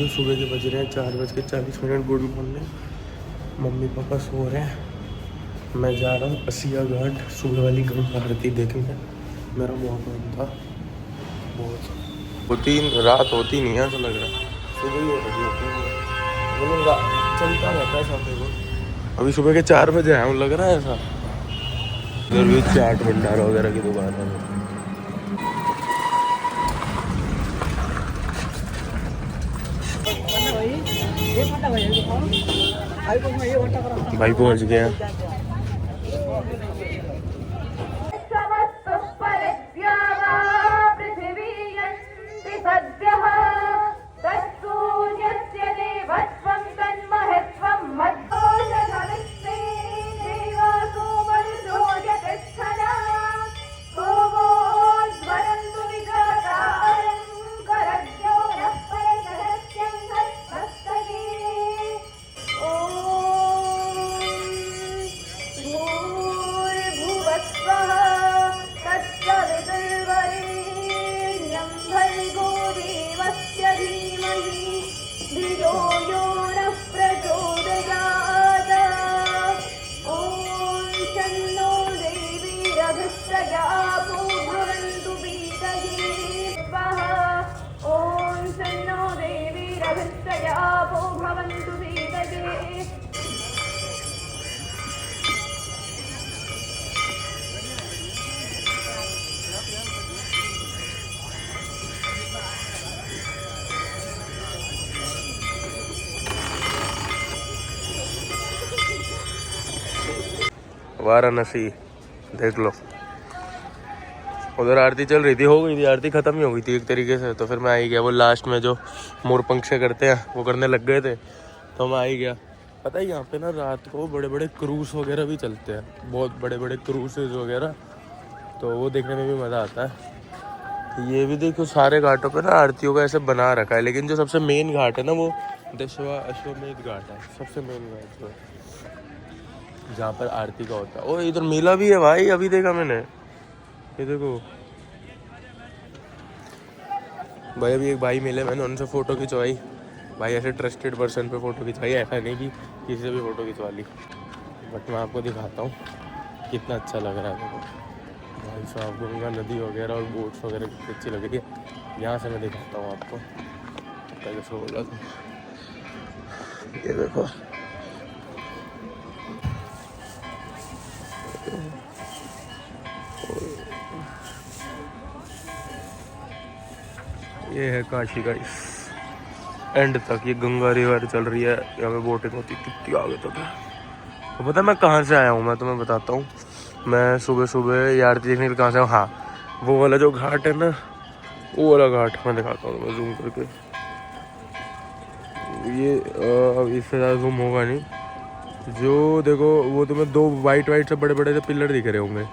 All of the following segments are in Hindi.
ये सुबह के बज रहे हैं 4:40। Good morning. मम्मी पापा सो रहे हैं। मैं जा रहा हूँ असिया घाट सुबह वाली गंगा आरती देखने। मेरा बहुत मन था, बहुत होती रात होती नहीं है, ऐसा लग रहा है सुबह ही हो रही होती है। मतलब चलता रहता है सामने को। अभी सुबह के 4 बजे आया हूँ, लग रहा है ऐसा। इधर भी चाट भंडार वगैरह की दुकान है। भाई पहुंच गया। वाराणसी देख लो, उधर आरती चल रही थी, हो गई थी आरती, खत्म ही हो गई थी एक तरीके से। तो फिर मैं आ ही गया। वो लास्ट में जो मोरपंख से करते हैं वो करने लग गए थे, तो मैं आ ही गया। पता है यहाँ पे ना रात को बड़े बड़े क्रूज वगैरह भी चलते हैं, बहुत बड़े बड़े क्रूजेज वगैरह, तो वो देखने में भी मज़ा आता है। ये भी देखो सारे घाटों पे ना आरतियों का ऐसे बना रखा है, लेकिन जो सबसे मेन घाट है ना वो अश्वमेध घाट है, सबसे मेन घाट जो है जहाँ पर आरती का होता है। और इधर मेला भी है भाई, अभी देखा मैंने, ये देखो भाई। अभी एक भाई मिले, मैंने उनसे फ़ोटो खिंचवाई। भाई ऐसे ट्रस्टेड पर्सन पे फ़ोटो खिंचवाई, ऐसा नहीं कि किसी से भी फ़ोटो खिंचवा ली। बट मैं आपको दिखाता हूँ कितना अच्छा लग रहा है देखो भाई साहब। गंगा नदी वगैरह और बोट्स वगैरह कितनी अच्छी लग रही है। यहाँ से मैं दिखाता हूँ आपको, पहले से बोला था। ये देखो ये है काशी का एंड तक, ये गंगा रिवर चल रही है, यहाँ पे बोटिंग होती है कितनी आगे तक है। तो पता है मैं कहाँ से आया हूँ, मैं तुम्हें बताता हूँ। मैं सुबह सुबह ये आरती देखने के लिए कहाँ से आया हूँ। हाँ, वो वाला जो घाट है ना, वो वाला घाट मैं दिखाता हूँ मैं जूम करके। ये इससे ज़्यादा जूम होगा नहीं। जो देखो वो तुम्हें 2 वाइट से बड़े बड़े से पिलर दिख रहे होंगे,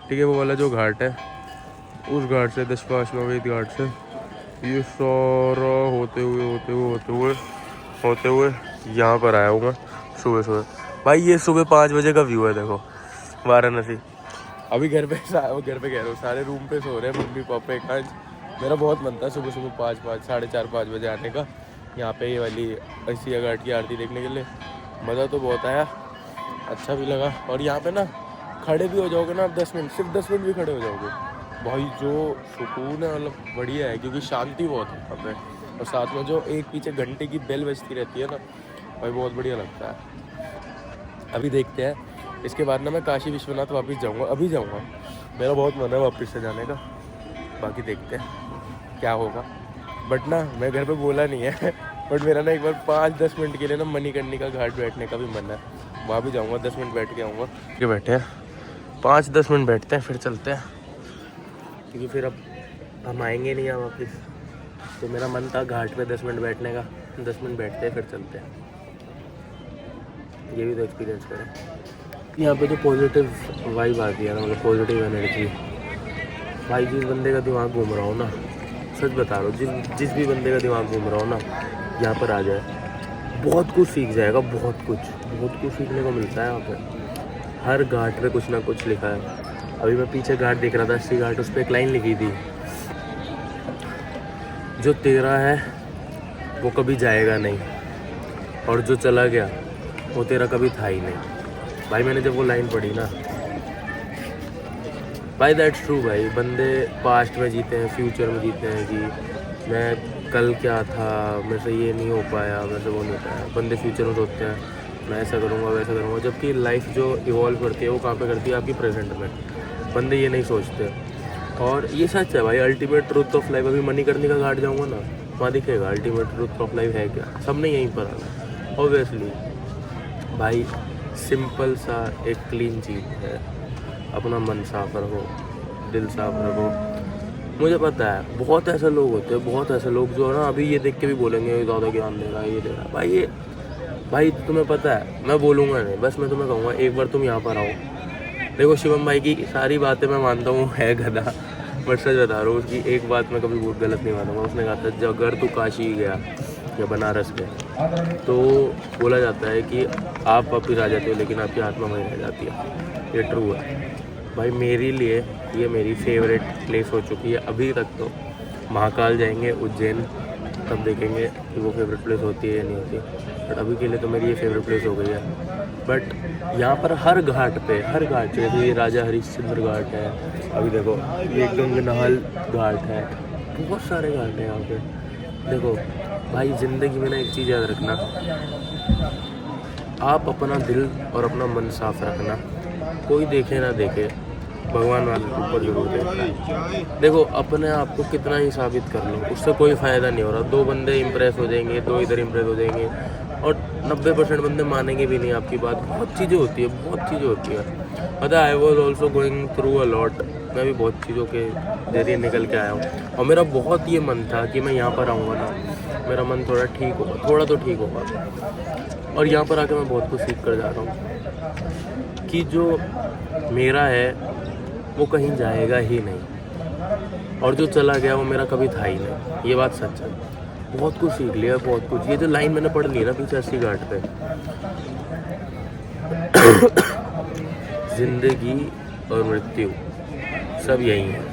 ठीक है। वो वाला जो घाट है, उस घाट से दशपाश्वमेध घाट से ये सारा होते हुए यहाँ पर आया हूँ मैं सुबह सुबह। भाई ये सुबह 5 बजे का व्यू है देखो वाराणसी। अभी घर पे कह रहा हूँ, सारे रूम पे सो रहे हैं, मम्मी पापा एकांश। मेरा बहुत मन था सुबह सुबह 5 बजे आने का, यहाँ पे ये वाली असिया घाट की आरती देखने के लिए। मज़ा तो बहुत आया, अच्छा भी लगा। और यहाँ पे ना खड़े भी हो जाओगे ना आप 10 मिनट, सिर्फ 10 मिनट भी खड़े हो जाओगे भाई, जो सुकून है मतलब बढ़िया है, क्योंकि शांति बहुत है यहाँ पे। और साथ में जो एक पीछे घंटे की बेल बजती रहती है ना भाई, बहुत बढ़िया लगता है। अभी देखते हैं, इसके बाद ना मैं काशी विश्वनाथ वापस जाऊँगा, अभी जाऊँगा। मेरा बहुत मन है वापस से जाने का, बाकी देखते हैं क्या होगा। बट ना मैं घर पे बोला नहीं है, बट मेरा ना एक बार 5-10 मिनट के लिए ना मणिकर्णिका घाट बैठने का भी मन है। वहाँ भी जाऊँगा, 10 मिनट बैठ के आऊँगा। के बैठे हैं 5-10 मिनट बैठते हैं, फिर चलते हैं, क्योंकि फिर अब हम आएंगे नहीं यहाँ वापस। तो मेरा मन था घाट पे 10 मिनट बैठने का, 10 मिनट बैठते हैं फिर चलते हैं। ये भी तो एक्सपीरियंस करें। यहाँ पे जो पॉजिटिव वाइब आती है ना, मतलब पॉजिटिव एनर्जी भाई, जिस बंदे का दिमाग घूम रहा हो ना, सच बता रहा हूँ, जिस भी बंदे का दिमाग घूम रहा हो ना, यहाँ पर आ जाए, बहुत कुछ सीख जाएगा। बहुत कुछ सीखने को मिलता है यहाँ पर। हर घाट पे कुछ ना कुछ लिखा है। अभी मैं पीछे घाट देख रहा था, अस्सी घाट, उस पर एक लाइन लिखी थी, जो तेरा है वो कभी जाएगा नहीं, और जो चला गया वो तेरा कभी था ही नहीं। भाई मैंने जब वो लाइन पढ़ी ना, भाई दैट्स ट्रू भाई। बंदे पास्ट में जीते हैं, फ्यूचर में जीते हैं कि मैं कल क्या था, मेरे से ये नहीं हो पाया, मेरे से वो नहीं हो पाया। बंदे फ्यूचर में सोचते हैं मैं ऐसा करूँगा वैसा करूँगा, जबकि लाइफ जो इवॉल्व करती है वो कहाँ पे करती है, आपकी प्रेजेंट में। बंदे ये नहीं सोचते, और ये सच है भाई। अल्टीमेट ट्रूथ ऑफ लाइफ, अभी मनी करने का घाट जाऊँगा ना, वहाँ दिखेगा अल्टीमेट ट्रूथ ऑफ लाइफ है क्या। सब ने यहीं पर आना ऑब्वियसली भाई। सिंपल सा एक क्लीन चीज़ है, अपना मन साफ रखो, दिल साफ रखो। मुझे पता है बहुत ऐसे लोग होते हैं, बहुत ऐसे लोग जो है ना अभी ये देख के भी बोलेंगे ज़्यादा ज्ञान दे रहा है, ये दे रहा है। भाई ये भाई तुम्हें पता है, मैं बोलूँगा नहीं, बस मैं तुम्हें कहूँगा एक बार तुम यहाँ पर आओ। देखो शिवम भाई की सारी बातें मैं मानता हूँ, है गधा, बट सच बता रहा हूँ उसकी एक बात मैं कभी बहुत गलत नहीं मानूंगा। उसने कहा था जब अगर तू काशी गया या बनारस गया तो बोला जाता है कि आप वापिस आ जाते हो लेकिन आपकी आत्मा वहीं रह जाती है। ये ट्रू है भाई। मेरे लिए ये मेरी फेवरेट प्लेस हो चुकी है अभी तक। तो महाकाल जाएंगे, उज्जैन, तब देखेंगे कि वो फेवरेट प्लेस होती है या नहीं होती, बट अभी के लिए तो मेरी ये फेवरेट प्लेस हो गई है। बट यहाँ पर हर घाट पे, हर घाट, जैसे ये राजा हरिश्चंद्र घाट है, अभी देखो ये गंगनाहल घाट है, बहुत सारे घाट हैं यहाँ पे। देखो भाई ज़िंदगी में ना एक चीज़ याद रखना, आप अपना दिल और अपना मन साफ रखना। कोई देखे ना देखे, भगवान वाले ऊपर जरूर देखता है। देखो अपने आप को कितना ही साबित कर लो, उससे कोई फ़ायदा नहीं हो रहा। 2 बंदे इम्प्रेस हो जाएंगे, 2 इधर इम्प्रेस हो जाएंगे, और 90% बंदे मानेंगे भी नहीं आपकी बात। बहुत चीज़ें होती है, बहुत चीज़ें होती है। पता है I was also going through a lot. मैं भी बहुत चीज़ों के जरिए निकल के आया हूँ, और मेरा बहुत ये मन था कि मैं यहाँ पर आऊँगा ना, मेरा मन थोड़ा ठीक होगा, थोड़ा तो ठीक होगा। और यहाँ पर आके मैं बहुत कुछ सीख कर जा रहा हूँ कि जो मेरा है वो कहीं जाएगा ही नहीं, और जो चला गया वो मेरा कभी था ही नहीं। ये बात सच है। बहुत कुछ सीख लिया, बहुत कुछ। ये जो लाइन मैंने पढ़ ली ना पीछे 80 घाट पे, जिंदगी और मृत्यु सब यही है।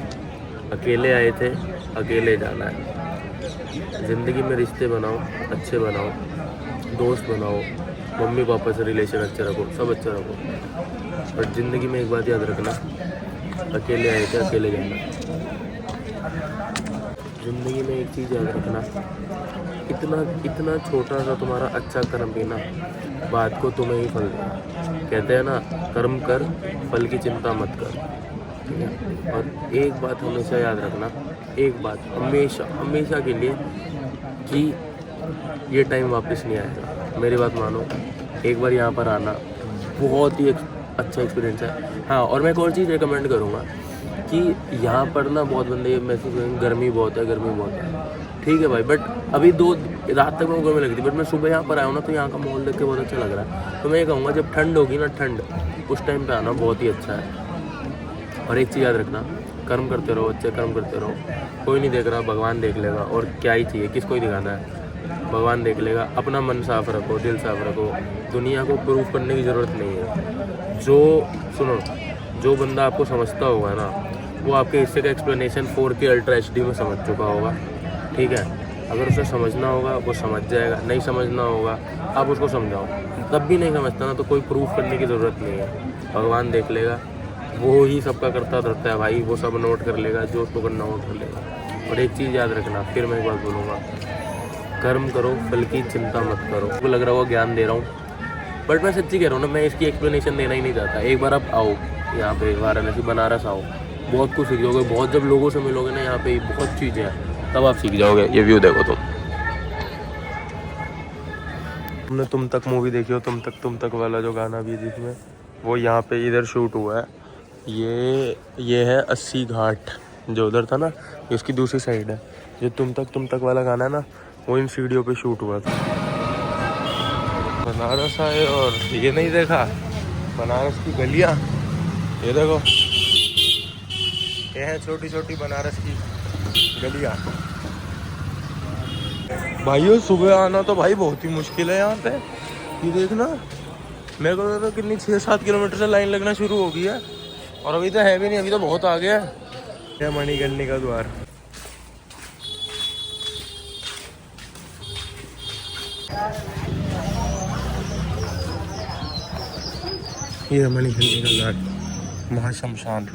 अकेले आए थे, अकेले जाना है। ज़िंदगी में रिश्ते बनाओ, अच्छे बनाओ, दोस्त बनाओ, मम्मी पापा से रिलेशन अच्छे रखो, सब अच्छा रखो। बट ज़िंदगी में एक बात याद रखना, अकेले आए थे, अकेले जाना। ज़िंदगी में एक चीज़ याद रखना, इतना छोटा सा तुम्हारा अच्छा कर्म भी ना बाद को तुम्हें ही फल देगा। कहते हैं ना, कर्म कर, फल की चिंता मत कर, ठीक है। और एक बात हमेशा याद रखना, एक बात हमेशा के लिए, कि ये टाइम वापस नहीं आएगा। मेरी बात मानो, एक बार यहाँ पर आना बहुत ही अच्छा एक्सपीरियंस है। हाँ, और मैं एक और चीज़ रिकमेंड करूँगा कि यहाँ पर ना बहुत बंदे ये महसूस करेंगे गर्मी बहुत है, गर्मी बहुत है। ठीक है भाई, बट अभी 2 रात तक मैं गर्मी लगी थी, बट मैं सुबह यहाँ पर आया हूँ ना, तो यहाँ का माहौल देख के बहुत अच्छा लग रहा है। तो मैं ये कहूँगा जब ठंड होगी ना, ठंड उस टाइम पे आना बहुत ही अच्छा है। और एक चीज़ याद रखना, कर्म करते रहो, अच्छे कर्म करते रहो। कोई नहीं देख रहा, भगवान देख लेगा। और क्या ही चाहिए, किसको ही दिखाना है, भगवान देख लेगा। अपना मन साफ रखो, दिल साफ रखो। दुनिया को प्रूफ करने की ज़रूरत नहीं है। जो बंदा आपको समझता होगा ना, वो आपके हिस्से का एक्सप्लेनेशन 4K अल्ट्रा HD में समझ चुका होगा, ठीक है। अगर उसे समझना होगा वो समझ जाएगा, नहीं समझना होगा आप उसको समझाओ। तब भी नहीं समझता ना, तो कोई प्रूफ करने की ज़रूरत नहीं है। भगवान देख लेगा, वो ही सबका करता रहता है भाई, वो सब नोट कर लेगा, जो उसको करना नोट कर लेगा। और एक चीज़ याद रखना, फिर मैं एक बात बोलूँगा, कर्म करो, फल की चिंता मत करो। आपको लग रहा होगा ज्ञान दे रहा हूँ, बट मैं सच्ची कह रहा हूँ ना, मैं इसकी एक्सप्लेनेशन देना ही नहीं चाहता। एक बार आप आओ यहाँ पे वाराणसी, बनारस आओ, बहुत कुछ सीख जाओगे। बहुत जब लोगों से मिलोगे ना यहाँ पे, बहुत चीज़ें हैं, तब आप सीख जाओगे। ये व्यू देखो तुमने तुम तक मूवी देखी हो, तुम तक वाला जो गाना भी है जिसमें, वो यहाँ पे इधर शूट हुआ है। ये है 80 घाट, जो उधर था ना, ये उसकी दूसरी साइड है। जो तुम तक वाला गाना है ना, वो इन सीढ़ियों पे शूट हुआ था। बनारस आए और ये नहीं देखा बनारस की गलियाँ। ये देखो, ये है छोटी छोटी बनारस की गलियाँ। भाइयों सुबह आना तो भाई बहुत ही मुश्किल है यहाँ पे। ये देखना, मेरे को तो कितनी 6-7 किलोमीटर से लाइन लगना शुरू हो गई है, और अभी तो है भी नहीं, अभी तो बहुत आ गया है। मणिकर्णिका का द्वार, ये मणिकर्णिका का घाट, महाशमशान।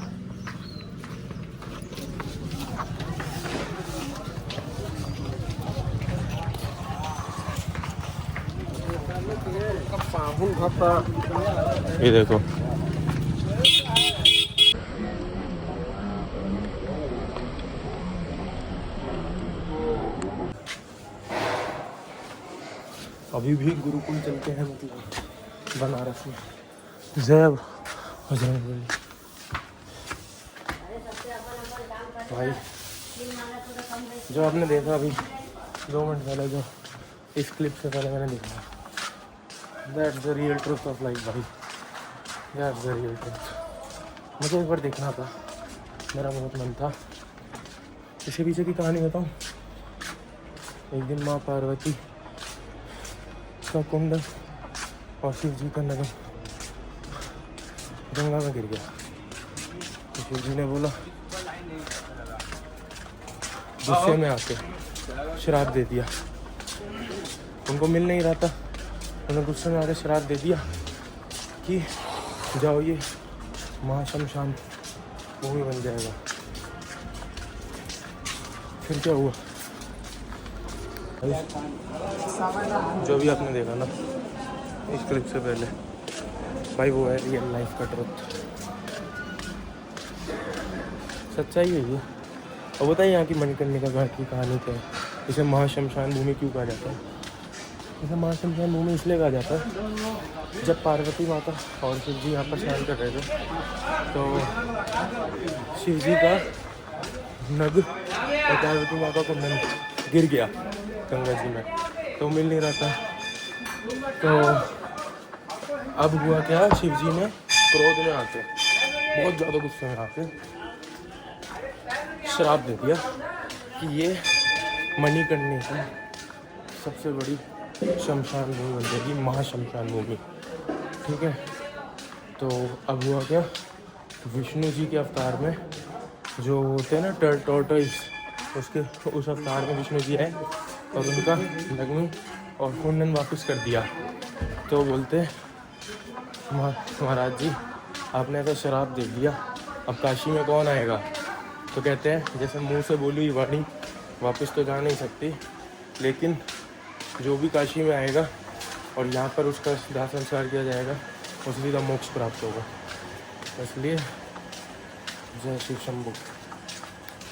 ये देखो अभी भी गुरुकुल चलते हैं, मतलब बनारस में। जय बजरंगबली। भाई जो आपने देखा अभी 2 मिनट पहले, जो इस क्लिप से पहले मैंने देखा, that's the real truth of life भाई, दैट्स द रियल ट्रुथ। मुझे एक बार देखना था, मेरा बहुत मन था। इसके पीछे की कहानी बताऊँ। एक दिन माँ पार्वती का कुंड और शिव जी का नगर गंगा में गिर गया। तो शिव जी ने बोला, गुस्से में आके श्राप दे दिया। उनको मिल नहीं रहा था, उन्होंने गुस्से में आके श्राप दे दिया कि जाओ ये महाशमशान भूमि बन जाएगा। फिर क्या हुआ, जो भी आपने देखा ना इस क्लिप से पहले भाई, वो है रियल लाइफ का ट्रुथ, सच्चाई है ये। और बताइए यहाँ की मणिकर्णिका घाट की कहानी क्या है। इसे महाशमशान भूमि क्यों कहा जाता है? इसे महाशमशान भूमि इसलिए कहा जाता है, जब पार्वती माता और शिव जी यहाँ पर स्नान कर रहे थे, तो शिव जी का नग और पार्वती माता को नग गिर गया गंगा जी में, तो मिल नहीं रहा था। तो अब हुआ क्या, शिव जी ने क्रोध में आके, बहुत ज़्यादा गुस्से में आके श्राप दे दिया कि ये मणिकर्णिका सबसे बड़ी शमशान भूमि बन जाएगी, महाशमशान भूमि। ठीक है, तो अब हुआ क्या, विष्णु जी के अवतार में जो होते हैं ना टॉर्टोइस, उसके उस अवतार में विष्णु जी आए और उनका नग्न और कुंडन वापस कर दिया। तो बोलते महाराज जी आपने ऐसा शराब दे दिया, अब काशी में कौन आएगा? तो कहते हैं जैसे मुंह से बोली हुई वाणी वापस तो जा नहीं सकती, लेकिन जो भी काशी में आएगा और यहाँ पर उसका दाह संस्कार किया जाएगा, उसी का मोक्ष प्राप्त होगा। इसलिए जय शिव शंभू।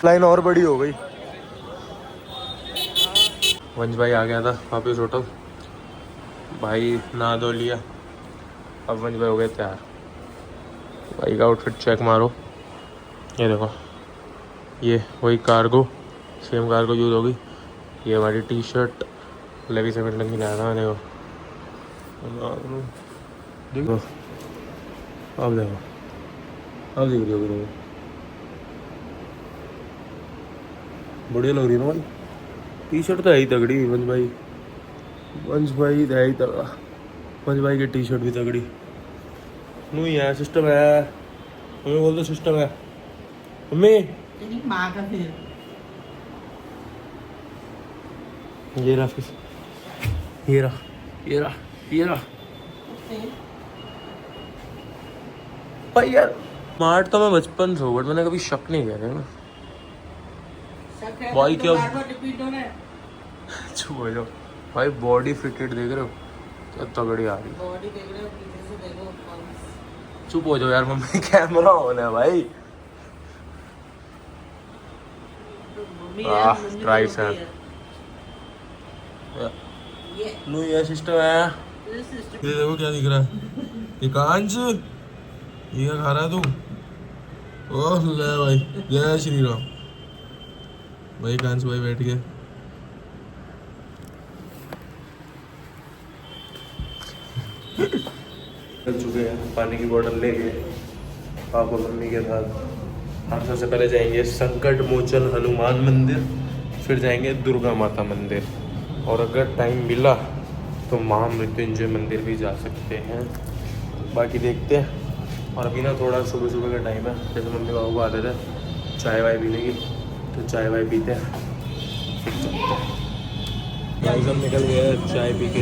लाइन और बड़ी हो गई। वंश भाई आ गया था वापस होटल, भाई नहा धो लिया, अब वंश भाई हो गए तैयार। भाई का आउटफिट चेक मारो, ये देखो, ये वही कार्गो, सेम कार्गो यूज़ होगी। ये हमारी टी शर्ट लेवी 7 की लाया था मैंने, देखो अब देखो, अब देख रही होगी देखो, बढ़िया लग रही है ना भाई। टी शर्ट तो है ही तगड़ी, वंश भाई है ही तगड़ा। वंश भाई की टी शर्ट भी तगड़ी। नू ही है, सिस्टम है, मम्मी बोल दो सिस्टम है। मम्मी माँ का फिर ये रहा, फिर ये रहा, ये रहा, ये रहा भाई। यार स्मार्ट तो मैं बचपन से हूँ, बट मैंने कभी शक नहीं किया ना भाई। क्या चुप हो जाओ भाई, बॉडी फिटेड देख रहे हो, क्या तगड़ी आ रही। बॉडी देख रहे हो, पीछे से देखो। चुप हो जाओ यार, मम्मी कैमरा ऑन है भाई। ट्राइसेप नो, ये सिस्टम है। ये देखो क्या दिख रहा है, ये कांच, ये क्या खा रहा है तू? ओह ले भाई, जय श्री राम भाई। कांच भाई बैठ गए। चल चुके हैं, पानी की बोतल ले गए पापा मम्मी के साथ। हम सबसे पहले जाएंगे संकट मोचन हनुमान मंदिर, फिर जाएंगे दुर्गा माता मंदिर, और अगर टाइम मिला तो महामृत्युंजय मंदिर भी जा सकते हैं। बाकी देखते हैं। और अभी ना थोड़ा सुबह सुबह का टाइम है, जैसे मम्मी बाबू को आते थे चाय वाय पीने की, तो चाय वाय पीते हैं, फिर चलते हैं। गाइस हम निकल गए चाय पी के।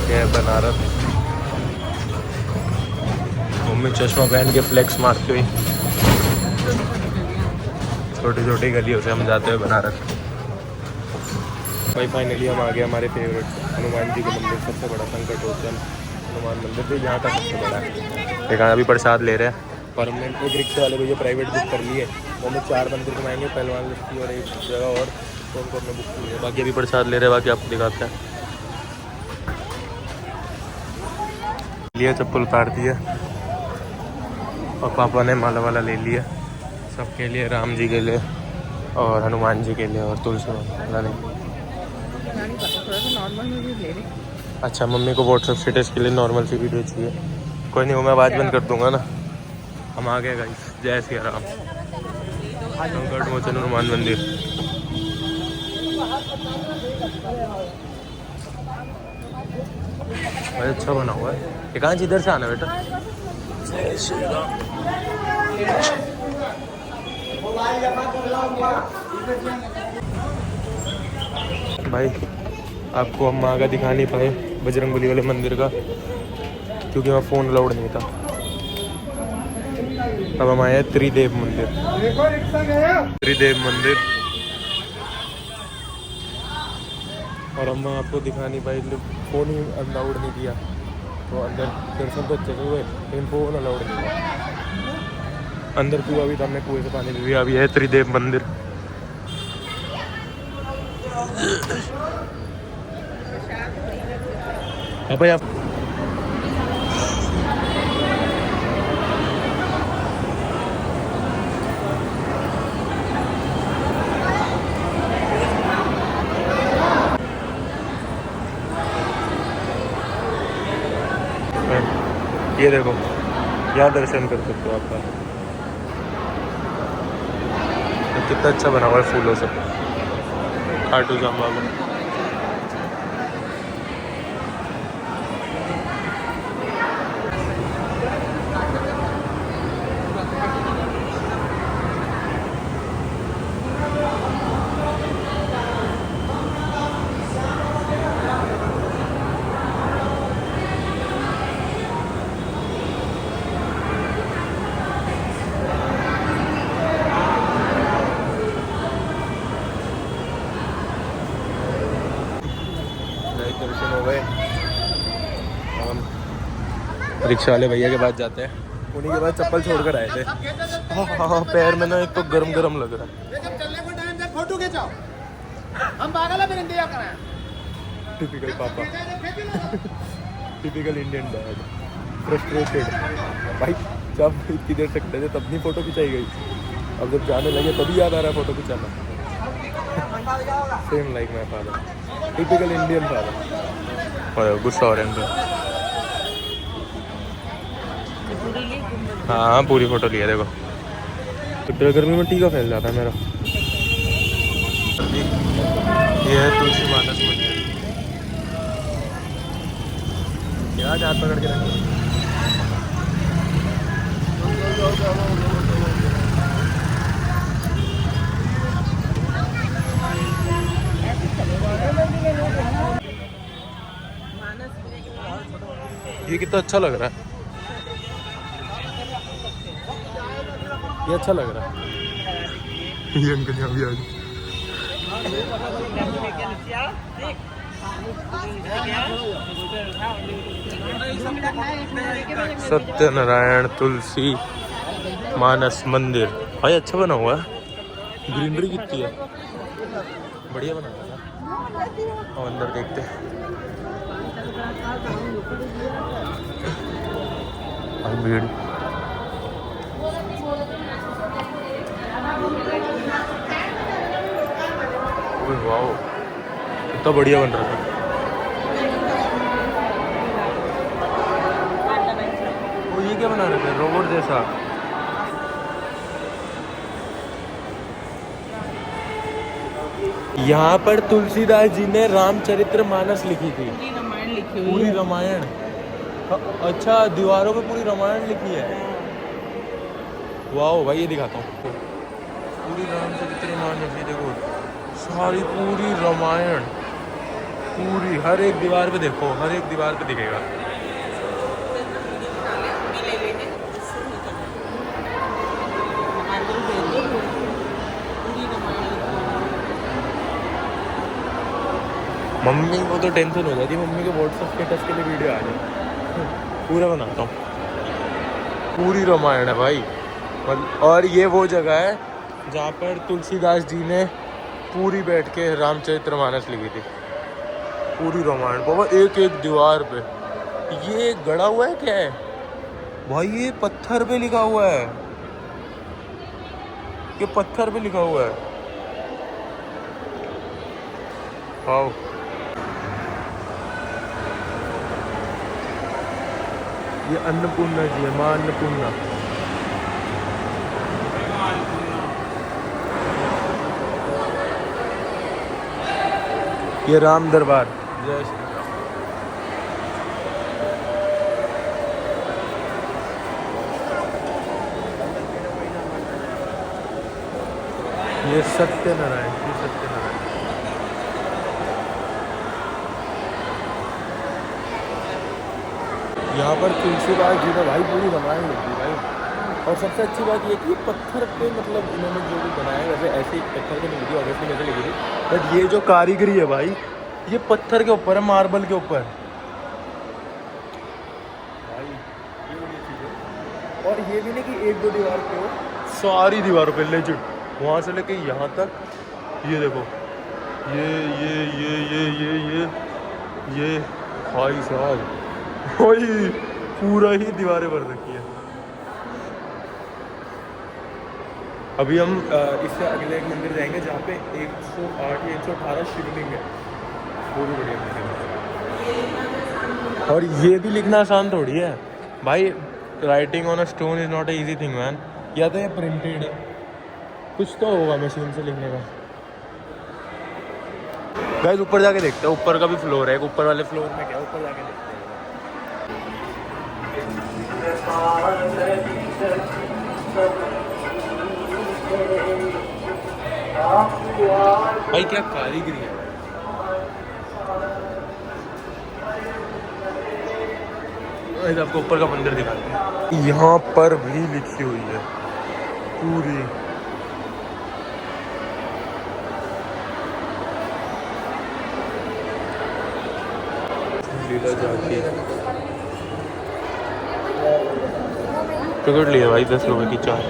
ये है बनारस। मम्मी चश्मा पहन के फ्लेक्स मारती हुई छोटी छोटी गलियों से हम जाते हुए बनारस। भाई फाइनली हम आ गए हमारे फेवरेट हनुमान जी के मंदिर, सबसे बड़ा संकट मोचन हनुमान मंदिर, तो यहाँ का सबसे बड़ा है। देखा अभी प्रसाद ले रहे हैं और हमने एक रिक्शे वाले भैया प्राइवेट बुक कर लिए। वो हमें 4 मंदिर घुमाएंगे, पहलवान लस्सी और एक जगह और, तो उनको हमने बुक की है। बाकी अभी प्रसाद ले रहे हैं, बाकी आपको दिखाते हैं। लिए चप्पल उतार दिया और पापा ने माला वाला ले लिया सबके लिए, राम जी के लिए और हनुमान जी के लिए और तुलसी माला नहीं। नॉर्मल में भी ले रहे। अच्छा मम्मी को व्हाट्सएप स्टेटस के लिए नॉर्मल सी वीडियो चाहिए। कोई नहीं, वो मैं आवाज़ बंद कर दूंगा ना। हम आ गए गाइस, जय श्री राम। संकट मोचन हनुमान मंदिर। भाई अच्छा बना हुआ है। ये कहाँ इधर से आना बेटा। जय श्री राम। भाई आपको हम माँ का दिखा नहीं पाए बजरंगबली वाले मंदिर का, क्योंकि वहाँ फ़ोन अलाउड नहीं था। अब हम आए हैं त्रिदेव मंदिर। त्रिदेव मंदिर और हम आपको दिखा नहीं पाए, फ़ोन ही अलाउड नहीं किया, तो अंदर दर्शन तो अच्छे से हुए लेकिन फ़ोन अलाउड नहीं हुआ। अंदर कुआं भी था, हमने कुएं से पानी भी पिया। अभी है त्रिदेव मंदिर। अब भाई आप ये देखो, यहाँ दर्शन कर सकते हो आपका। कितना अच्छा बना हुआ है फूलों से खाटू श्याम बाबा। दर्शन हो गए। हम रिक्शा वाले भैया के पास जाते हैं, उन्हीं के पास चप्पल छोड़ कर आए थे। हाँ पैर में ना एक तो गरम गरम लग रहा है। जब चलने को टाइम पे फोटो खिंचाओ, हम पागल है फिर इंडिया करें। टिपिकल पापा, टिपिकल इंडियन डैड, फ्रस्ट्रेटेड। भाई जब इतनी देर तक थे तब नहीं फोटो खिंचाई गई, अब जब जाने लगे तभी याद आ रहा है फोटो खिंचाना। Same like my father, typical Indian father. गुस्सा हो रहा है। हाँ पूरी फोटो लिया देखो। तो गर्मी में टीका फैल जाता है मेरा। ये है तुलसी मानस मंदिर। क्या हाथ पकड़ के रखें। ये कितना अच्छा लग रहा है, ये अच्छा लग रहा है। ये अंकल यहाँ भी आ गए। सत्यनारायण तुलसी मानस मंदिर। भाई अच्छा बना हुआ है, ग्रीनरी कितनी है, बढ़िया बना हुआ है। और अंदर देखते हैं। भीड़ वाओ, इतना बढ़िया बन रहा था। वो ये क्या बना रहे थे, रोबोट जैसा। यहाँ पर तुलसीदास जी ने रामचरित्र मानस लिखी थी, पूरी रामायण। अच्छा दीवारों पे पूरी रामायण लिखी है। वाओ भाई ये दिखाता हूँ, पूरी रामचरित्र मानस, ये देखो सारी पूरी रामायण, पूरी हर एक दीवार पे देखो, हर एक दीवार पे दिखेगा। मम्मी को तो टेंशन हो जाती है, मम्मी के व्हाट्सएप स्टेटस के लिए वीडियो आ जाए, पूरा बनाता हूँ। पूरी रामायण है भाई। और ये वो जगह है जहाँ पर तुलसीदास जी ने पूरी बैठ के रामचरितमानस लिखी थी, पूरी रामायण बाबा, एक एक दीवार पे। ये गड़ा हुआ है क्या है भाई? ये पत्थर पे लिखा हुआ है, ये पत्थर पे लिखा हुआ है। वाओ। ये अन्नपूर्णा जी है, माँ अन्नपूर्णा। ये राम दरबार। जय श्री राम। ये सत्यनारायण, ये सत्यनारायण। यहाँ पर तुलसीदास जी ने भाई पूरी रामायण लिखी भाई। और सबसे अच्छी बात ये कि पत्थर पे मतलब इन्होंने जो भी बनाया, वैसे ऐसे ही पत्थर पे नहीं लिखी, ऑब्वियसली वैसे लिखी थी, बट ये जो कारीगरी है भाई, ये पत्थर के ऊपर है, मार्बल के ऊपर भाई। ये बड़ी चीज़ है। और ये भी नहीं कि एक दो दीवार पे हो, सारी दीवारों पे लेजिट, वहाँ से लेके यहाँ तक। ये देखो, ये भाई साहब, वही पूरा ही दीवारें भर रखी है। अभी हम इससे अगले एक मंदिर जाएंगे जहाँ पे 108 या 118 शिवलिंग है, वो भी बढ़िया मंदिर है। और ये भी लिखना आसान थोड़ी है भाई। Writing on a stone is not a easy thing man. या तो ये प्रिंटेड है, कुछ तो होगा मशीन से लिखने का। गाइस ऊपर जाके देखते हैं, ऊपर का भी फ्लोर है, ऊपर वाले फ्लोर में क्या, ऊपर जाके देखते हैं। भाई क्या कारीगरी है। आपको ऊपर का मंदिर दिखाते हैं। यहाँ पर भी लिखी हुई है पूरी। लीला जाती टिकट लिए भाई 10 रुपए की चाय।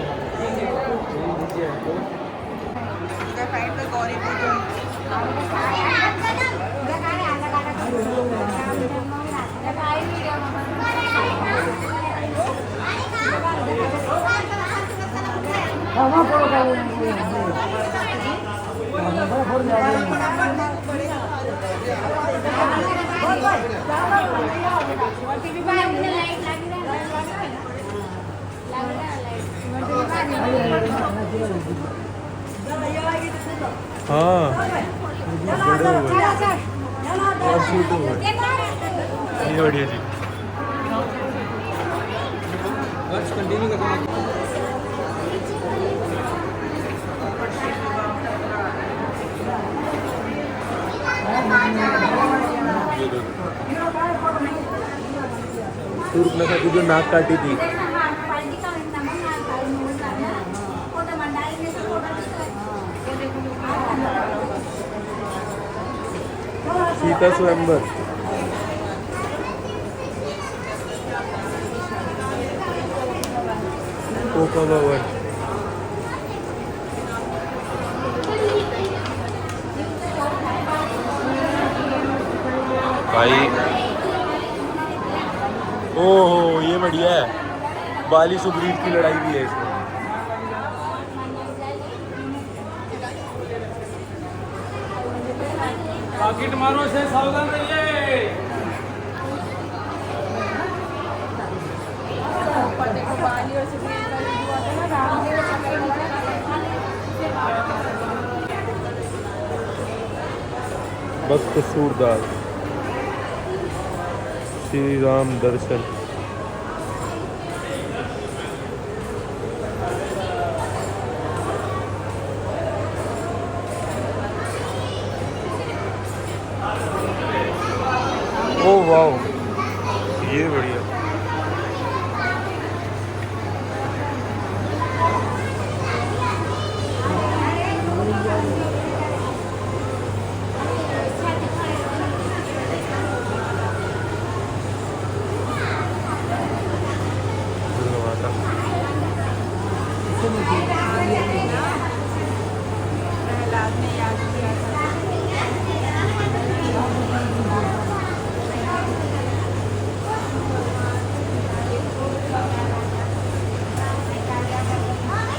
हाँ ये बढ़िया जी। सूर्पनखा की जो नाक काटी थी, सीता स्वयंवर। कोका भवन। भाई ओहो ये बढ़िया है, बाली सुग्रीव की लड़ाई भी है इसमें। पॉकेट मारो से सावधान रहिए। भक्त सूरदास श्री राम दर्शन। वाओ, ये बढ़िया।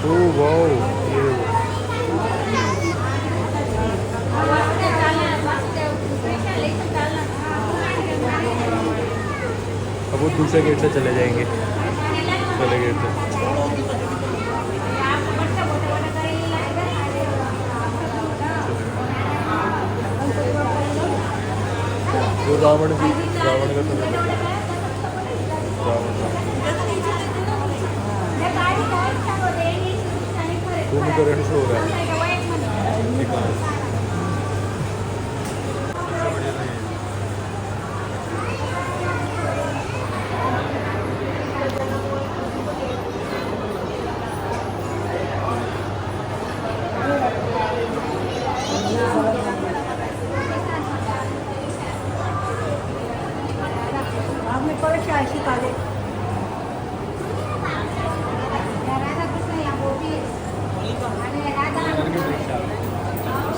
ओह वाओ, ये अब वो दूसरे गेट से चले जाएंगे, पहले गेट से। वो रावण भी, रावण का तो कुंभकर्ण शो हो रहा है।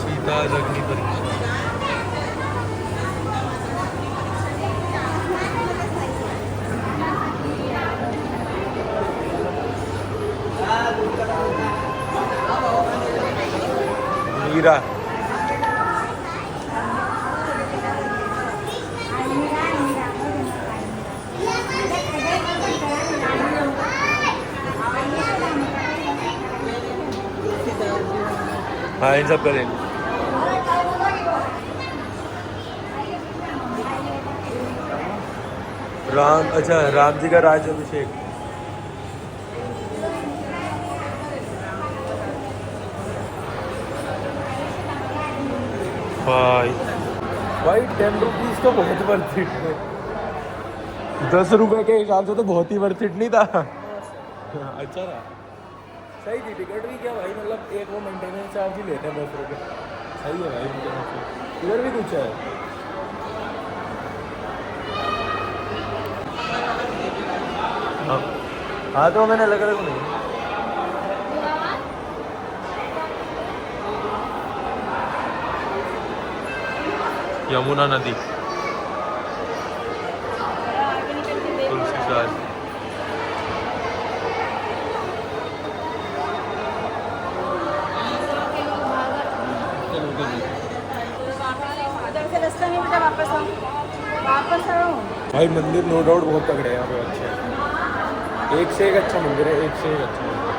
सीता अग्नि परीक्षा। मीरा हाँ, इन सब करें। राम, अच्छा राम जी का राज्याभिषेक। भाई भाई 10 रुपीज़ तो बहुत वर्थ इट है। 10 रुपए के हिसाब से तो बहुत ही वर्थ इट नहीं था। अच्छा था, सही थी टिकट भी। क्या भाई, मतलब एक वो मेंटेनेंस चार्ज ही लेते हैं 10 रुपये। सही है भाई उनके यहाँ से। इधर भी कुछ है। हाँ तो मैंने अलग अलग नहीं। यमुना नदी, तुलसीदास। भाई मंदिर नो डाउट बहुत तगड़े हैं यहाँ पे, अच्छे हैं। एक से एक अच्छा मंदिर है, एक से एक अच्छा मंदिर है।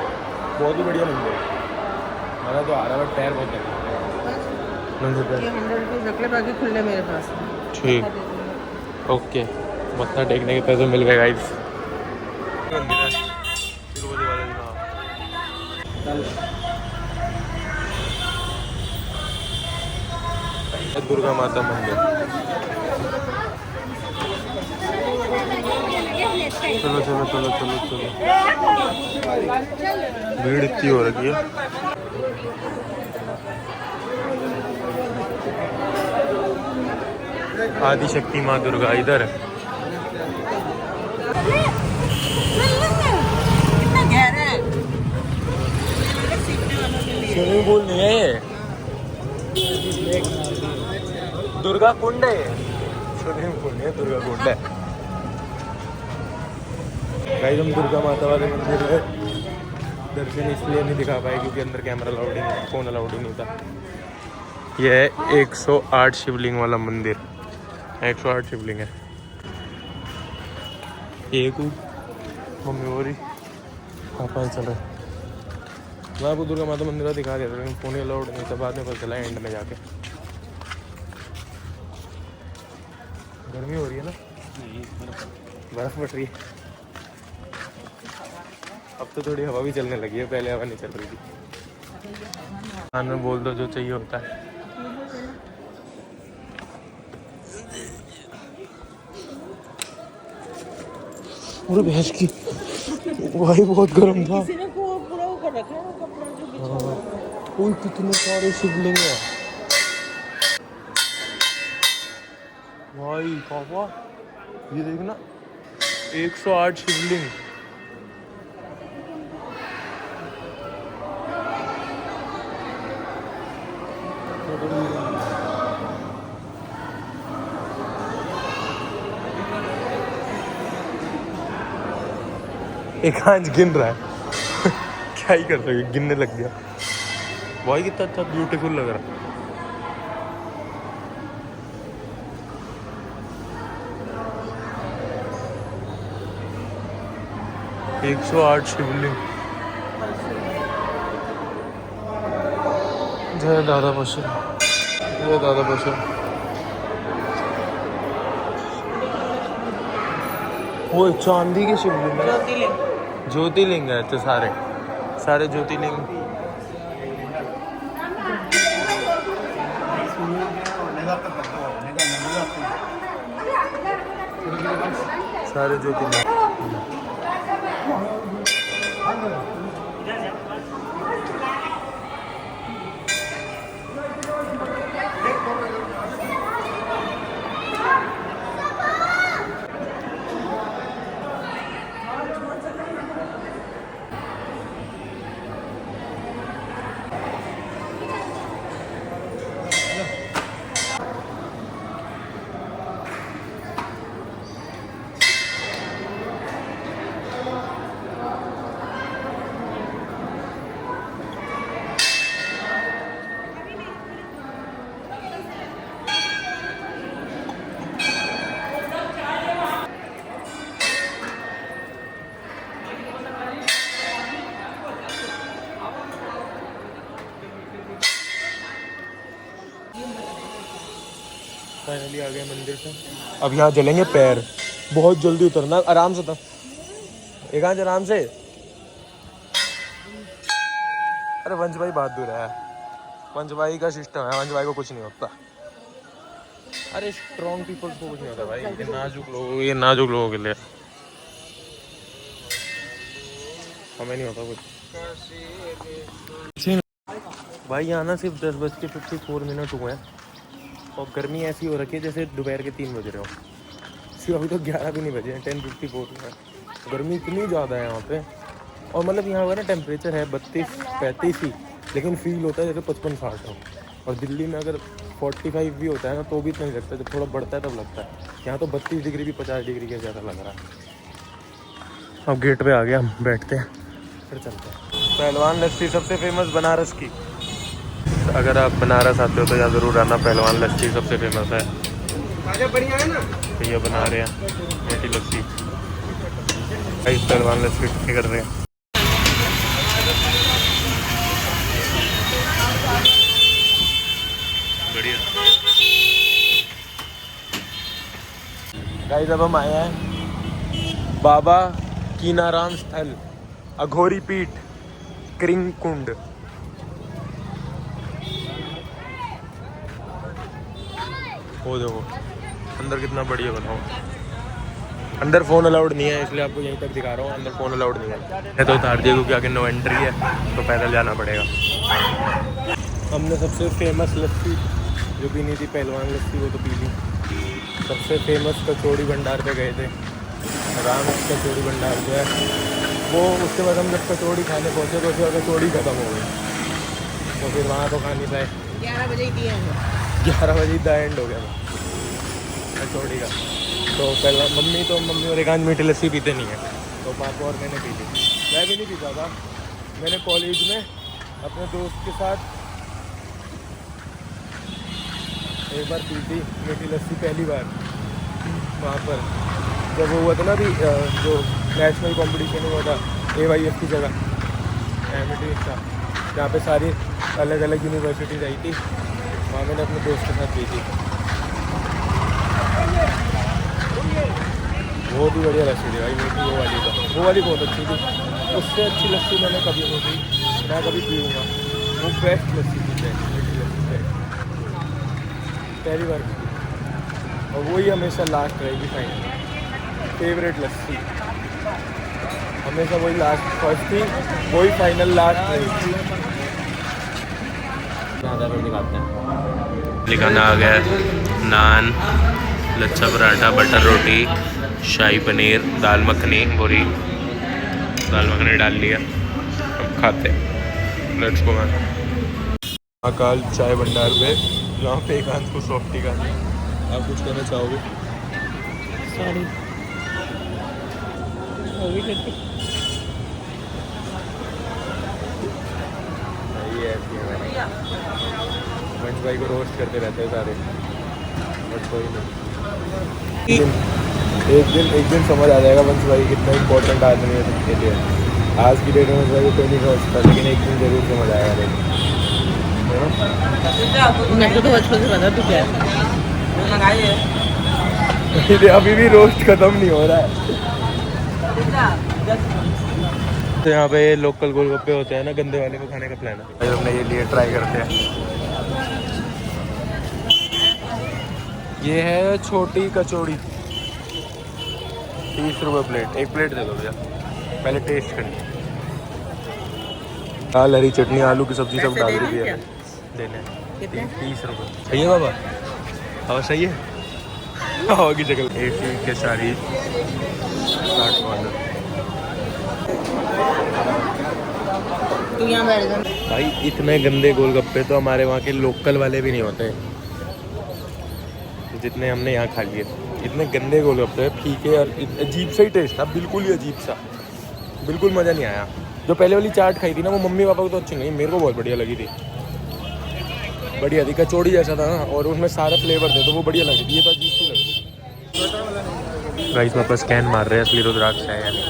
बहुत ही बढ़िया मंदिर है। मेरा तो आ रहा है पैर बहुत तगड़ा। खुले मेरे पास। ठीक, ओके। मत्था टेकने के पैसे मिल गए गाइस। दुर्गा माता मंदिर। चलो चलो चलो चलो चलो, भीड़ इतनी हो रखी है। आदि शक्ति माँ दुर्गा इधर। कितना गहरा है। स्विमिंग पूल नहीं है ये, दुर्गा कुंड है। स्विमिंग पूल नहीं है, दुर्गा कुंड है। गाइस हम दुर्गा माता वाले मंदिर में दर्शन इसलिए नहीं दिखा पाए क्योंकि अंदर कैमरा अलाउड ही नहीं, फोन अलाउड ही नहीं था। यह है 108 शिवलिंग वाला मंदिर। 108 शिवलिंग है। एक मम्मी हो रही पापा चल रहे। मैं आपको दुर्गा माता मंदिर दिखा देता, लेकिन फोन अलाउड नहीं था। बाद में पता चला एंड में जाके। गर्मी हो रही है ना, बर्फ पड़ रही है। अब तो थोड़ी हवा भी चलने लगी है, पहले हवा नहीं चल रही थी। कान में बोल दो जो चाहिए होता है। पूरे भैंस की भाई बहुत गर्म था। किसी ने को पूरा वो कर रखा है वो कपड़ा जो बिछा हुआ है। कोई कितने सारे शिवलिंग है भाई पापा, ये देखना 108 शिवलिंग। एक हाथ गिन रहा है क्या ही कर सके, गिनने लग गया भाई। कितना अच्छा ब्यूटीफुल लग रहा है। एक 108 शिवलिंग। जय दादा पशु, जय दादा पशु। वो चांदी के शिवलिंग है, ज्योतिर्लिंग। ज्योतिर्लिंग है तो सारे सारे ज्योतिर्लिंग। सारे ज्योतिर्लिंग। फाइनली आ गए मंदिर से। अब यहाँ जलेंगे पैर, बहुत जल्दी उतरना, आराम से था एक आंच आराम से। अरे वंश भाई बहादुर है, वंश भाई का सिस्टम है, वंश भाई को कुछ नहीं होता। अरे स्ट्रॉन्ग पीपल्स को कुछ नहीं होता भाई, ये नाजुक लोगों के लिए, हमें नहीं होता कुछ भाई। यहाँ ना सिर्फ 10:54 हुए हैं और गर्मी ऐसी हो रखी है जैसे दोपहर के 3 बज रहे हो। सिर्फ अभी तो 11 भी नहीं बजे हैं, 10:54 में। गर्मी इतनी ज़्यादा है यहाँ पे। और मतलब यहाँ पर ना टेम्परेचर है 32-35 ही, लेकिन फील होता है जैसे 55-60 हो। और दिल्ली में अगर 45 भी होता है ना तो भी इतना नहीं लगता, जब थोड़ा बढ़ता है तब लगता है। यहाँ तो 32 डिग्री भी 50 डिग्री के ज़्यादा लग रहा है। अब गेट पे आ गया, हम बैठते हैं फिर चलते हैं। पहलवान लस्सी सबसे फेमस बनारस की। अगर आप बनारस आते हो तो यहाँ ज़रूर आना, पहलवान लस्सी सबसे फेमस है। बढ़िया है ना भैया बना रहे हैं मीठी लस्सी, भाई पहलवान लस्सी कर रहे हैं। बढ़िया गाइस, अब हम आए हैं बाबा कीनाराम स्थल, अघोरी पीठ, क्रिंग कुंड। वो देखो अंदर कितना बढ़िया बना हुआ। अंदर फ़ोन अलाउड नहीं है, इसलिए आपको यहीं तक दिखा रहा हूँ, अंदर फ़ोन अलाउड नहीं है। तो उतार दिया क्योंकि आगे नो एंट्री है, तो पैदल जाना पड़ेगा। हमने सबसे फेमस लस्सी जो पीनी थी, पहलवान लस्सी, वो तो पी ली। सबसे फेमस कचौड़ी भंडार पे गए थे, राम कचौड़ी भंडार जो है वो। उसके बाद हम जब कचौड़ी खाने पहुँचे तो फिर कचौड़ी ख़त्म हो गई, तो फिर वहाँ तो खा नहीं पाए। 11 बजे ही दिए हैं। 11 बजे द एंड हो गया था कचौड़ी का। तो पहला मम्मी और एकांत मीठी लस्सी पीते नहीं है, तो पापा और मैंने पी ली। मैं भी नहीं पीता था, मैंने कॉलेज में अपने दोस्त के साथ एक बार पी थी मीठी लस्सी, पहली बार वहाँ पर जब वो हुआ था ना अभी जो नेशनल कंपटीशन हुआ था AYF की जगह, एमिटी का, जहाँ पे सारी अलग अलग यूनिवर्सिटीज आई थी। वहाँ मैंने अपने दोस्त के साथ पी थी, बहुत ही बढ़िया लस्सी थी भाई मीठी। वो वाली बहुत अच्छी थी, उससे अच्छी लस्सी मैंने कभी नहीं पी, मैं कभी पीऊँगा। वो बेस्ट लस्सी थी, मीठी लस्सी पहली बार पी, और वही हमेशा लास्ट रहेगी फाइनल फेवरेट लस्सी। हमेशा वही लास्ट फर्स्ट थी, वही फाइनल लास्ट रही। खाना आ गया है, नान, लच्छा पराठा, बटर रोटी, शाही पनीर, दाल मखनी, बोरी दाल मखनी डाल लिया। अब खाते हैं। Let's go man. महाकाल चाय भंडार पे, जहाँ पे एकांत को सॉफ्टी का। आप कुछ कहना चाहोगे? सॉरी वंश भाई को रोस्ट करते रहते हैं सारे, बट कोई नहीं। एक दिन समझ आ जाएगा वंश भाई कितना इम्पोर्टेंट आदमी है सबके लिए। आज की डेट में वंश भाई को कोई नहीं समझता, लेकिन एक दिन जरूर समझ आएगा। मेरे को तो बचपन से पता तू क्या है। अभी भी रोस्ट खत्म नहीं हो रहा है। तो यहाँ पे लोकल गोलगप्पे होते हैं ना, गंदे वाले को खाने का प्लान है। हमने ये लिए, ट्राई करते हैं। ये है छोटी कचौड़ी, 30 रुपये प्लेट। एक प्लेट दे दो भैया, पहले टेस्ट करनी। दाल, हरी चटनी, आलू की सब्जी सब डाल दी है। देने 30 रुपये। सही है बाबा? हाँ सही है। हवा की जगह AC के सारी 60 वाला। तू यहाँ बैठ जा भाई इतने गंदे गोलगप्पे तो हमारे वहाँ के लोकल वाले भी नहीं होते जितने हमने यहाँ खा लिए। इतने गंदे गोलगप्पे, फीके और अजीब सा ही टेस्ट था, बिल्कुल ही अजीब सा, बिल्कुल मज़ा नहीं आया। जो पहले वाली चाट खाई थी ना, वो मम्मी पापा को तो अच्छी नहीं, मेरे को बहुत बढ़िया लगी थी। बढ़िया थी, कचौड़ी जैसा था ना, और उसमें सारा फ्लेवर थे तो वो बढ़िया लगी थी। ये तो अजीब सी लग रही थी। गाइस में अपना स्कैन मार रहे हैं, असली रुद्राक्ष है यानी।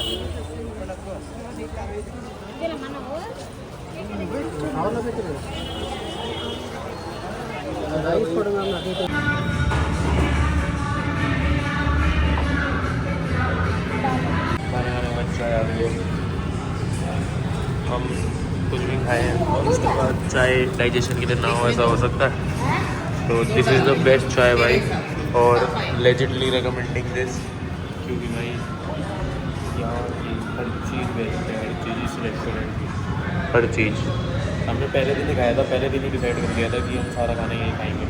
हम कुछ भी खाए हैं और उसके बाद चाय डाइजेशन के लिए ना हो, ऐसा हो सकता है। तो दिस इज़ द बेस्ट चाय भाई, और लेजिटली रिकमेंडिंग दिस, क्योंकि भाई यहाँ की हर चीज़ बेस्ट है, हर चीज़ इस रेस्टोरेंट की, हर चीज़। हमने पहले दिन ही खाया था, पहले दिन ही डिसाइड कर लिया था कि हम सारा खाना यही खाएंगे।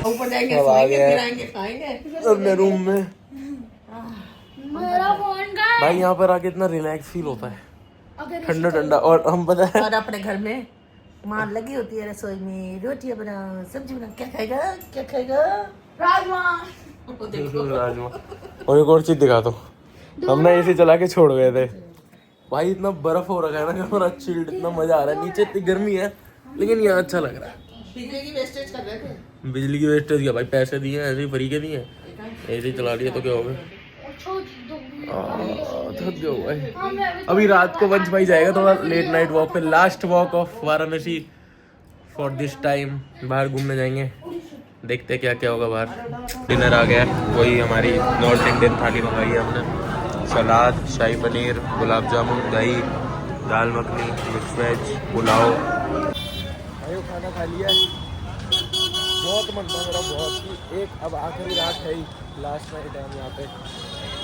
ऊपर जाएंगे, अब आ सोएंगे, गया फिर आएंगे, खाएंगे। अपने रूम में। मेरा फोन का भाई यहाँ पर आके इतना रिलैक्स फील होता है, ठंडा ठंडा। और हम पता है और अपने घर में माँ लगी होती है रसोई में, रोटियां बना, सब्जी बना। क्या खाएगा, क्या खाएगा? राजमा। राजमा। और एक और चीज दिखा दो, हमने ऐसे चला के छोड़ गए थे। भाई इतना बर्फ हो रखा है ना, हमारा चिल्ड, इतना मजा आ रहा है। नीचे इतनी गर्मी है, लेकिन यहाँ अच्छा लग रहा है। बिजली की वेस्टेज कर रहे थे। बिजली की वेस्टेज क्या भाई, पैसे दिए ऐसे ही फ्री के दिए, ऐसे ही चला लिया तो क्या होगा। थक गया भाई। अभी रात को वंश भाई जाएगा थोड़ा लेट नाइट वॉक पे, last walk of Varanasi for this time. बाहर घूमने जाएंगे, देखते हैं क्या क्या होगा बाहर। डिनर आ गया है, वही हमारी नॉर्थ इंडियन थाली मंगाई है हमने। सलाद, शाही पनीर, गुलाब जामुन, दही, दाल मखनी, मिक्स वेज, पुलाव। भाई खाना खा लिया, बहुत मन था मेरा, बहुत कि एक अब आखिरी रात है ही, लास्ट नाइट है यहाँ पे।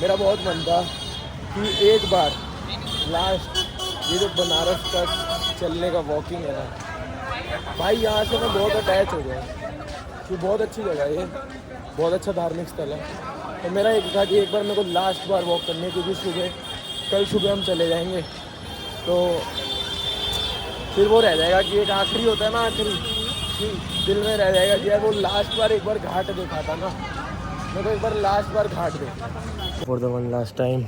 मेरा बहुत मन था कि एक बार लास्ट ये जो बनारस तक चलने का वॉकिंग है ना भाई, यहाँ से मैं बहुत अटैच हो गया कि बहुत अच्छी जगह है ये, बहुत अच्छा धार्मिक स्थल है। तो मेरा एक था कि एक बार मेरे को लास्ट बार वॉक करनी है, क्योंकि कल सुबह हम चले जाएंगे तो फिर वो रह जाएगा कि एक आखिरी होता है ना, आखिरी दिल में रह जाएगा कि यार वो लास्ट बार एक बार घाट देखा था ना, मैं तो एक बार लास्ट बार घाट देखा for the one last time.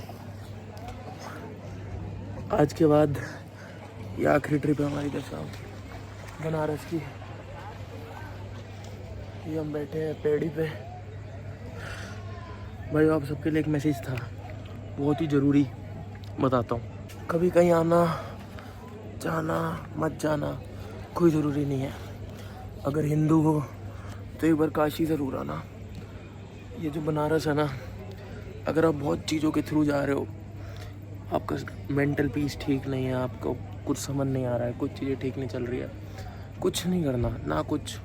आज के बाद ये आखिरी ट्रिप है हमारी दशा बनारस की। ये हम बैठे हैं पेड़ी पे। भाई आप सबके लिए एक मैसेज था, बहुत ही ज़रूरी बताता हूँ। कभी कहीं आना जाना मत जाना, कोई ज़रूरी नहीं है। अगर हिंदू हो तो एक बार काशी ज़रूर आना। ये जो बनारस है ना, अगर आप बहुत चीज़ों के थ्रू जा रहे हो, आपका मेंटल पीस ठीक नहीं है, आपको कुछ समझ नहीं आ रहा है, कुछ चीज़ें ठीक नहीं चल रही है, कुछ नहीं करना ना कुछ,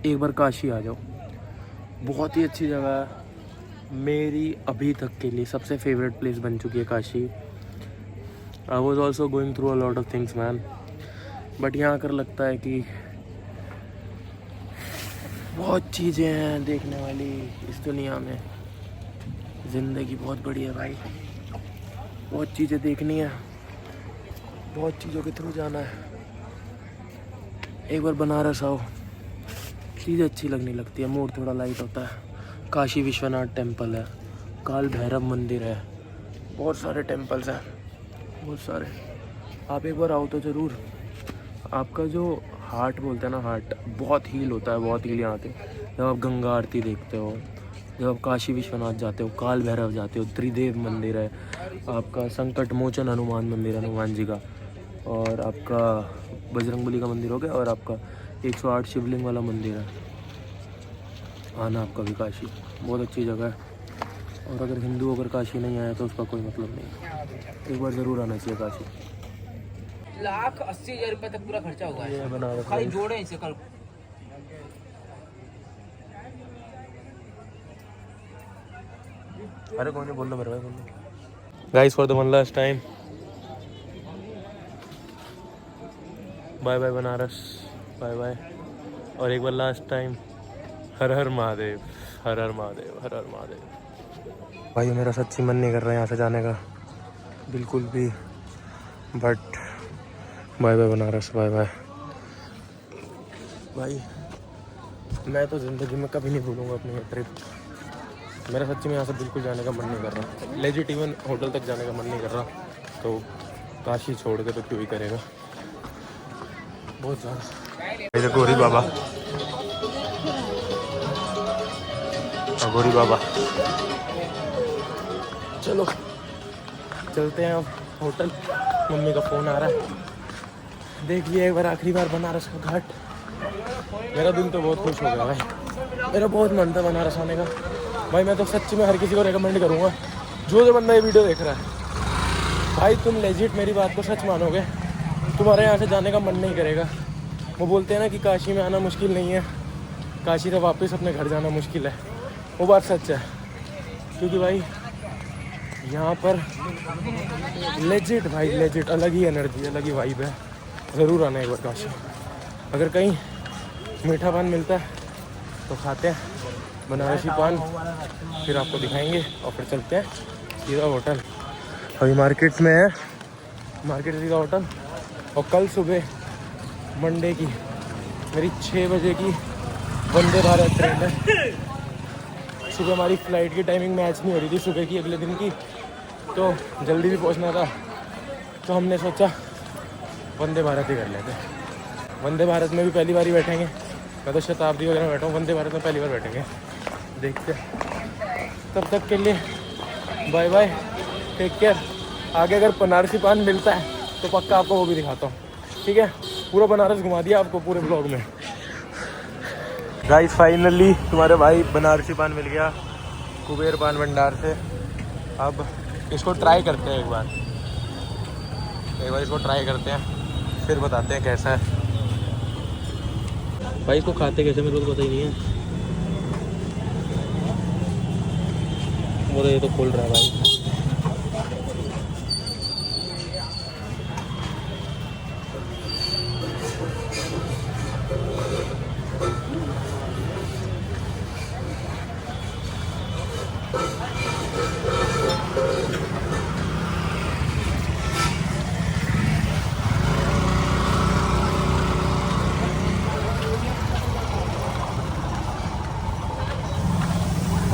एक बार काशी आ जाओ। बहुत ही अच्छी जगह है, मेरी अभी तक के लिए सबसे फेवरेट प्लेस बन चुकी है Kashi. I was also going through a lot of things man, but यहाँ आकर लगता है कि बहुत चीज़ें हैं देखने वाली इस दुनिया में। ज़िंदगी बहुत बड़ी है भाई, बहुत चीज़ें देखनी है, बहुत चीज़ों के थ्रू जाना है। एक बार बनारस आओ, चीज़ें अच्छी लगने लगती है, मूड थोड़ा लाइट होता है। काशी विश्वनाथ टेम्पल है, काल भैरव मंदिर है, बहुत सारे टेम्पल्स हैं, बहुत सारे। आप एक बार आओ तो ज़रूर। आपका जो हार्ट बोलते हैं ना, हार्ट बहुत हील होता है, बहुत हील यहाँ आते। जब आप गंगा आरती देखते हो, जब आप काशी विश्वनाथ जाते हो, काल भैरव जाते हो, त्रिदेव मंदिर है, आपका संकट मोचन हनुमान मंदिर है हनुमान जी का, और आपका बजरंगबली का मंदिर हो गया, और आपका 108 शिवलिंग वाला मंदिर है। आना आपका भी काशी, बहुत अच्छी जगह है। और अगर हिंदू अगर काशी नहीं आया तो उसका कोई मतलब नहीं, एक बार ज़रूर आना चाहिए काशी। 1,80,000 रुपए तक पूरा खर्चा होगा, ये बनारस खाली जोड़े इसे कल। अरे कौन है, बोल लो मेरे भाई, बोल लो। Guys for the one last time, bye bye Banaras, bye bye. और एक बार लास्ट टाइम, हर हर महादेव, हर हर महादेव, हर हर महादेव। भाई मेरा सच्ची मन नहीं कर रहा है यहाँ से जाने का बिल्कुल भी, but bye bye Banaras, bye bye. भाई मैं तो ज़िंदगी में कभी नहीं भूलूंगा अपनी ये ट्रिप। मेरा सच्ची में यहाँ से बिल्कुल जाने का मन नहीं कर रहा, लेजिट इवन होटल तक जाने का मन नहीं कर रहा, तो काशी छोड़ के तो क्यों ही करेगा, बहुत ज़्यादा। गोरी बाबा, गोरी बाबा, चलो चलते हैं अब होटल। मम्मी का फ़ोन आ रहा है। देख लिया एक बार, आखिरी बार बनारस का घाट। मेरा दिल तो बहुत खुश हो गया भाई, मेरा बहुत मन था बनारस आने का। भाई मैं तो सच्ची में हर किसी को रेकमेंड करूँगा, जो बंदा ये वीडियो देख रहा है, भाई तुम लेजिट मेरी बात को सच मानोगे, तुम्हारे यहाँ से जाने का मन नहीं करेगा। वो बोलते हैं ना कि काशी में आना मुश्किल नहीं है, काशी से वापस अपने घर जाना मुश्किल है, वो बात सच है। क्योंकि भाई यहाँ पर लेजिट भाई, लेजिट अलग ही एनर्जी, अलग ही वाइब है। ज़रूर आना एक बार काशी। अगर कहीं मीठा पान मिलता है तो खाते हैं, बनारसी पान, फिर आपको दिखाएंगे और फिर चलते हैं सीधा होटल। अभी मार्केट में है, मार्केट सीधा होटल। और कल सुबह मंडे की मेरी 6 बजे की वंदे भारत ट्रेन है। सुबह हमारी फ़्लाइट की टाइमिंग मैच नहीं हो रही थी सुबह की, अगले दिन की, तो जल्दी भी पहुंचना था, तो हमने सोचा वंदे भारत ही कर लेते। वंदे भारत में भी पहली बार ही बैठेंगे, मैं तो शताब्दी वगैरह में बैठा हूँ, वंदे भारत में पहली बार बैठेंगे, देखते। तब तक के लिए बाय बाय, टेक केयर। आगे अगर बनारसी पान मिलता है तो पक्का आपको वो भी दिखाता हूँ, ठीक है। पूरा बनारस घुमा दिया आपको पूरे ब्लॉग में। गाइस फाइनली तुम्हारे भाई बनारसी पान मिल गया कुबेर पान भंडार से। अब इसको ट्राई करते हैं एक बार इसको ट्राई करते हैं, फिर बताते हैं कैसा है। भाई इसको खाते कैसे मेरे को तो पता ही नहीं है। वो तो ये तो खुल रहा है भाई।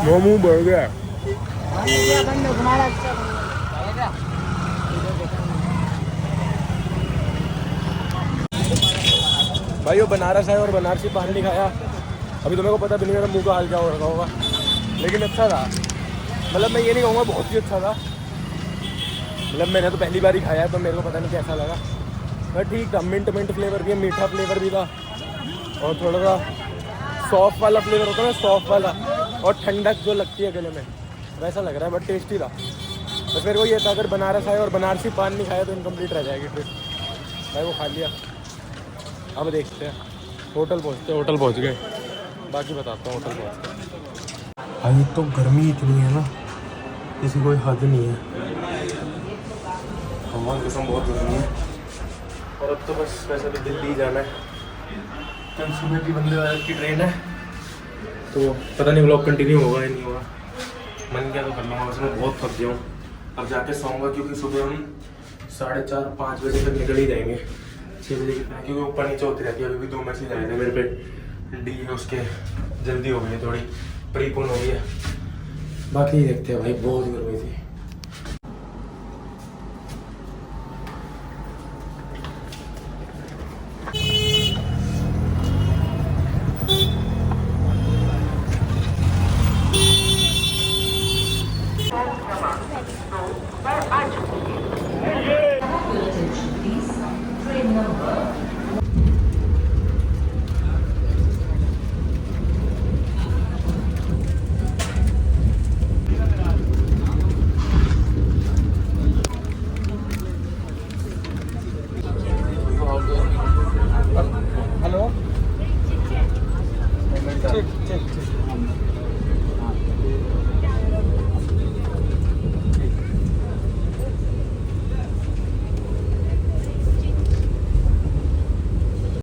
मोमो बढ़ गया भाई। वो बनारस है और बनारसी पान नहीं खाया। अभी तो मेरे को पता भी नहीं मेरा मुँह का हाल क्या हो रखा होगा, लेकिन अच्छा था। मतलब मैं ये नहीं कहूँगा बहुत ही अच्छा था, मतलब मैंने तो पहली बार ही खाया है तो मेरे को पता नहीं कैसा लगा, पर ठीक था। मिंट फ्लेवर भी है, मीठा फ्लेवर भी था, और थोड़ा सा सॉफ्ट वाला फ्लेवर होता है ना, सॉफ्ट वाला, और ठंडक जो लगती है गले में, वैसा लग रहा है, बट टेस्टी था। तो फिर वो ये था अगर बनारस आए और बनारसी पान नहीं खाया तो इनकम्प्लीट रह जाएगी ट्रिप। भाई वो खा लिया। अब देखते हैं होटल पहुँचते, होटल पहुँच गए, बाकी बताता हूँ होटल पहुँच के। भाई तो गर्मी इतनी है ना, किसी कोई हद नहीं है। हमारे कसम बहुत गर्मी है। और अब तो बस वैसे तो दिल्ली जाना है, कल सुबह की वंदे भारत की ट्रेन है, तो पता नहीं व्लॉग कंटिन्यू होगा या नहीं होगा। मन क्या तो कर लूँगा, बस मैं बहुत थक गया हूँ। अब जाके सोऊंगा, क्योंकि सुबह हम 4:30-5 बजे तक निकल ही जाएंगे। 6 बजे कितना, क्योंकि ऊपर नीचे होती रहती है। अभी भी 2 मैसेज आए थे मेरे पे, डी उसके जल्दी हो गई है, थोड़ी प्रीपोन हो गई है। बाकी देखते हैं भाई, बहुत गर्मी थी। Attention please, train number